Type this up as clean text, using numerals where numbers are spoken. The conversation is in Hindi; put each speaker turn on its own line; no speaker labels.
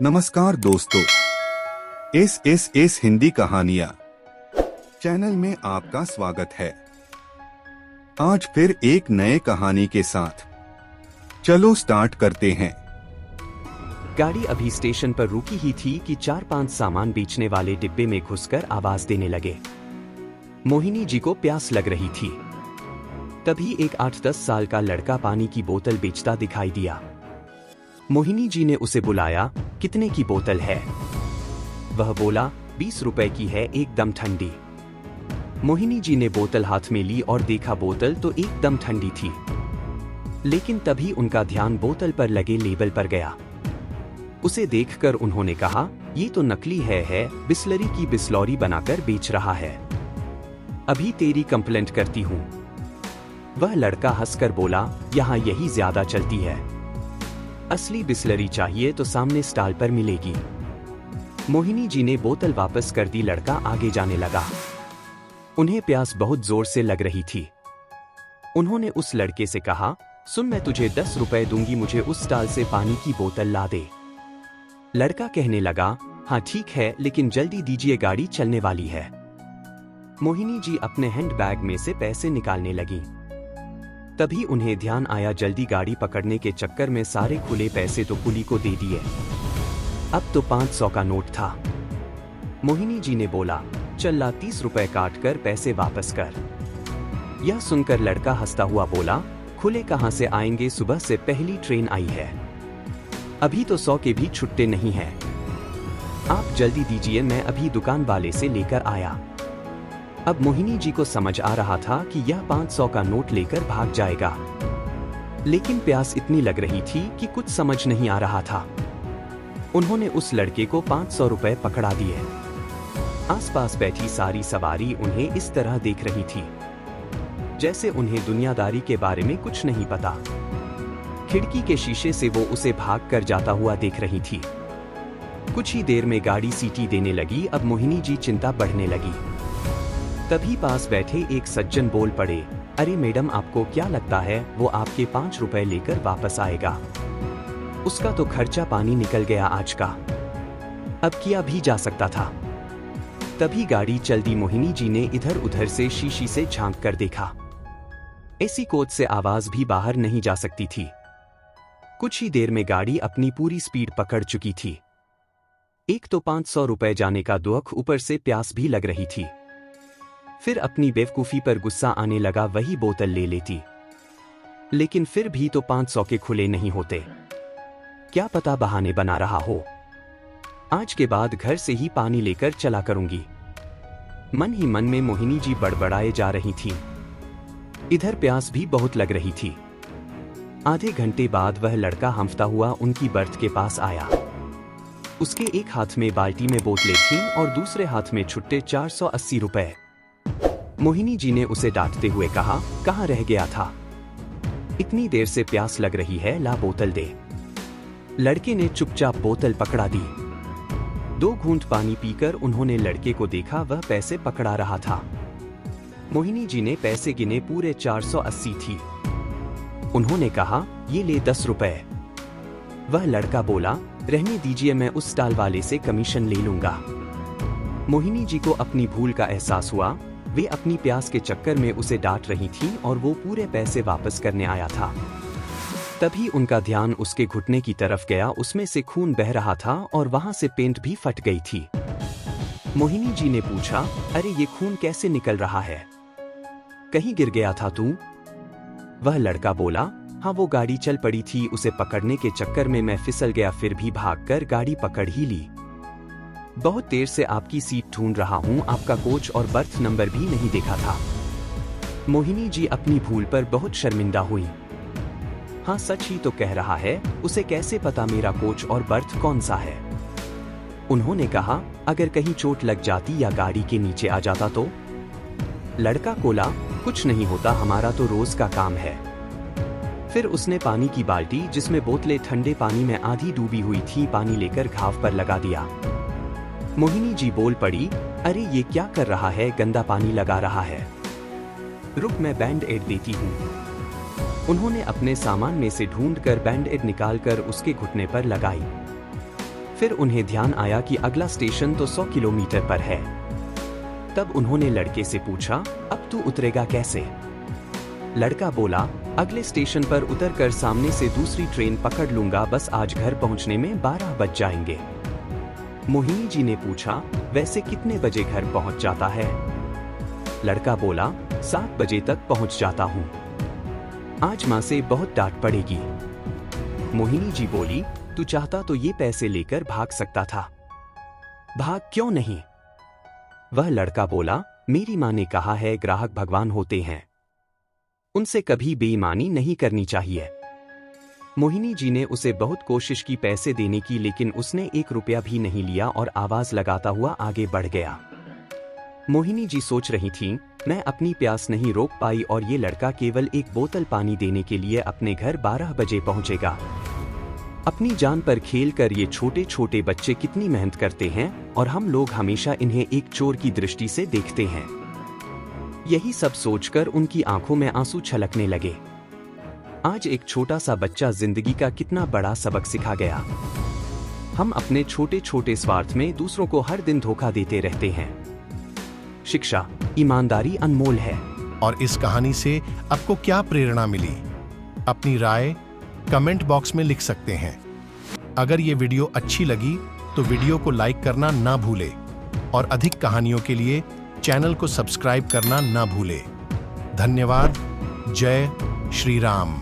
नमस्कार दोस्तों, एस हिंदी कहानियाँ चैनल में आपका स्वागत है। आज फिर एक नए कहानी के साथ चलो स्टार्ट करते हैं।
गाड़ी अभी स्टेशन पर रुकी ही थी कि 4-5 सामान बेचने वाले डिब्बे में घुसकर आवाज देने लगे। मोहिनी जी को प्यास लग रही थी। तभी एक 8-10 साल का लड़का पानी की बोतल बेचता दिखाई दिया। मोहिनी जी ने उसे बुलाया, कितने की बोतल है? वह बोला, 20 रुपए की है, एकदम ठंडी। मोहिनी जी ने बोतल हाथ में ली और देखा बोतल तो एकदम ठंडी थी। लेकिन तभी उनका ध्यान बोतल पर लगे लेबल पर गया। उसे देखकर उन्होंने कहा, ये तो नकली है, बिसलरी की बिसलौरी बनाकर बेच रहा है। अभी तेरी कंप्लेंट करती हूँ। वह लड़का हंसकर बोला, यहाँ यही ज्यादा चलती है। असली बिसलरी चाहिए तो सामने स्टॉल पर मिलेगी। मोहिनी जी ने बोतल वापस कर दी। लड़का आगे जाने लगा। उन्हें प्यास बहुत जोर से लग रही थी। उन्होंने उस लड़के से कहा, सुन, मैं तुझे 10 रुपए दूंगी, मुझे उस स्टॉल से पानी की बोतल ला दे। लड़का कहने लगा, हाँ ठीक है, लेकिन जल्दी दीजिए, गाड़ी चलने वाली है। मोहिनी जी अपने हैंडबैग में से पैसे निकालने लगी। तभी उन्हें ध्यान आया, जल्दी गाड़ी पकड़ने के चक्कर में सारे खुले पैसे तो कुली को दे दिए। अब तो 500 का नोट था। मोहिनी जी ने बोला, चल ला, 30 रुपए काट कर पैसे वापस कर। यह सुनकर लड़का हंसता हुआ बोला, खुले कहां से आएंगे, सुबह से पहली ट्रेन आई है, अभी तो 100 के भी छुट्टे नहीं हैं। आप जल्दी दीजिए, मैं अभी दुकान वाले से लेकर आया। अब मोहिनी जी को समझ आ रहा था कि यह 500 का नोट लेकर भाग जाएगा, लेकिन प्यास इतनी लग रही थी कि कुछ समझ नहीं आ रहा था। उन्होंने उस लड़के को 500 रुपए पकड़ा दिए। आसपास बैठी सारी सवारी उन्हें इस तरह देख रही थी जैसे उन्हें दुनियादारी के बारे में कुछ नहीं पता। खिड़की के शीशे से वो उसे भाग कर जाता हुआ देख रही थी। कुछ ही देर में गाड़ी सीटी देने लगी। अब मोहिनी जी चिंता बढ़ने लगी। तभी पास बैठे एक सज्जन बोल पड़े, अरे मैडम, आपको क्या लगता है वो आपके 5 रुपए लेकर वापस आएगा? उसका तो खर्चा पानी निकल गया आज का, अब किया भी जा सकता था। तभी गाड़ी चल दी। मोहिनी जी ने इधर उधर से शीशी से झांक कर देखा। ऐसी कोच से आवाज भी बाहर नहीं जा सकती थी। कुछ ही देर में गाड़ी अपनी पूरी स्पीड पकड़ चुकी थी। एक तो 500 रुपए जाने का दुख, ऊपर से प्यास भी लग रही थी। फिर अपनी बेवकूफी पर गुस्सा आने लगा, वही बोतल ले लेती। लेकिन फिर भी तो 500 के खुले नहीं होते। क्या पता बहाने बना रहा हो। आज के बाद घर से ही पानी लेकर चला करूंगी। मन ही मन में मोहिनी जी बड़बड़ाए जा रही थी। इधर प्यास भी बहुत लग रही थी। आधे घंटे बाद वह लड़का हंफता हुआ उनकी बर्थ के पास आया। उसके एक हाथ में बाल्टी में बोतलें थीं और दूसरे हाथ में छुट्टे 480 रुपए। मोहिनी जी ने उसे डांटते हुए कहा, कहाँ रह गया था? इतनी देर से प्यास लग रही है, ला बोतल दे। लड़के ने चुपचाप बोतल पकड़ा दी। 2 घूंट पानी पीकर उन्होंने लड़के को देखा, वह पैसे पकड़ा रहा था। मोहिनी जी ने पैसे गिने, पूरे 480 थी। उन्होंने कहा, ये ले 10 रुपए। वह लड़का बोला, रहने दीजिए, मैं उस स्टॉल वाले से कमीशन ले लूंगा। मोहिनी जी को अपनी भूल का एहसास हुआ। वे अपनी प्यास के चक्कर में उसे डांट रही थीं और वो पूरे पैसे वापस करने आया था। तभी उनका ध्यान उसके घुटने की तरफ गया। उसमें से खून बह रहा था और वहां से पेंट भी फट गई थी। मोहिनी जी ने पूछा, अरे ये खून कैसे निकल रहा है? कहीं गिर गया था तू? वह लड़का बोला, हाँ, वो गाड़ी चल पड़ी थी, उसे पकड़ने के चक्कर में मैं फिसल गया, फिर भी भागकर गाड़ी पकड़ ही ली। बहुत देर से आपकी सीट ढूंढ रहा हूं, आपका कोच और बर्थ नंबर भी नहीं देखा था। मोहिनी जी अपनी भूल पर बहुत शर्मिंदा हुई। हाँ, सच ही तो कह रहा है, उसे कैसे पता मेरा कोच और बर्थ कौन सा है? उन्होंने कहा, अगर कहीं चोट लग जाती या गाड़ी के नीचे आ जाता तो? लड़का बोला, कुछ नहीं होता, हमारा तो रोज का काम है। फिर उसने पानी की बाल्टी, जिसमें बोतलें ठंडे पानी में आधी डूबी हुई थी, पानी लेकर घाव पर लगा दिया। मोहिनी जी बोल पड़ी, अरे ये क्या कर रहा है, गंदा पानी लगा रहा है। रुक, मैं बैंड एड देती हूँ। उन्होंने अपने सामान में से ढूंढकर बैंड एड निकालकर उसके घुटने पर लगाई। फिर उन्हें ध्यान आया कि अगला स्टेशन तो 100 किलोमीटर पर है। तब उन्होंने लड़के से पूछा, अब तू उतरेगा कैसे? लड़का बोला, अगले स्टेशन पर उतरकर सामने से दूसरी ट्रेन पकड़ लूंगा, बस आज घर पहुंचने में 12 बज जाएंगे। मोहिनी जी ने पूछा, वैसे कितने बजे घर पहुंच जाता है? लड़का बोला, 7 बजे तक पहुंच जाता हूं। आज मां से बहुत डांट पड़ेगी। मोहिनी जी बोली, तू चाहता तो ये पैसे लेकर भाग सकता था। भाग क्यों नहीं? वह लड़का बोला, मेरी मां ने कहा है ग्राहक भगवान होते हैं, उनसे कभी बेईमानी नहीं करनी चाहिए। मोहिनी जी ने उसे बहुत कोशिश की पैसे देने की, लेकिन उसने 1 रुपया भी नहीं लिया और आवाज लगाता हुआ आगे बढ़ गया। मोहिनी जी सोच रही थीं, मैं अपनी प्यास नहीं रोक पाई और ये लड़का केवल 1 बोतल पानी देने के लिए अपने घर 12 बजे पहुंचेगा। अपनी जान पर खेलकर ये छोटे छोटे बच्चे कितनी मेहनत करते हैं और हम लोग हमेशा इन्हें एक चोर की दृष्टि से देखते हैं। यही सब सोचकर उनकी आंखों में आंसू छलकने लगे। आज एक छोटा सा बच्चा जिंदगी का कितना बड़ा सबक सिखा गया। हम अपने छोटे छोटे स्वार्थ में दूसरों को हर दिन धोखा देते रहते हैं। शिक्षा, ईमानदारी अनमोल है।
और इस कहानी से आपको क्या प्रेरणा मिली? अपनी राय कमेंट बॉक्स में लिख सकते हैं। अगर ये वीडियो अच्छी लगी तो वीडियो को लाइक करना ना भूले और अधिक कहानियों के लिए चैनल को सब्सक्राइब करना ना भूले। धन्यवाद। जय श्री राम।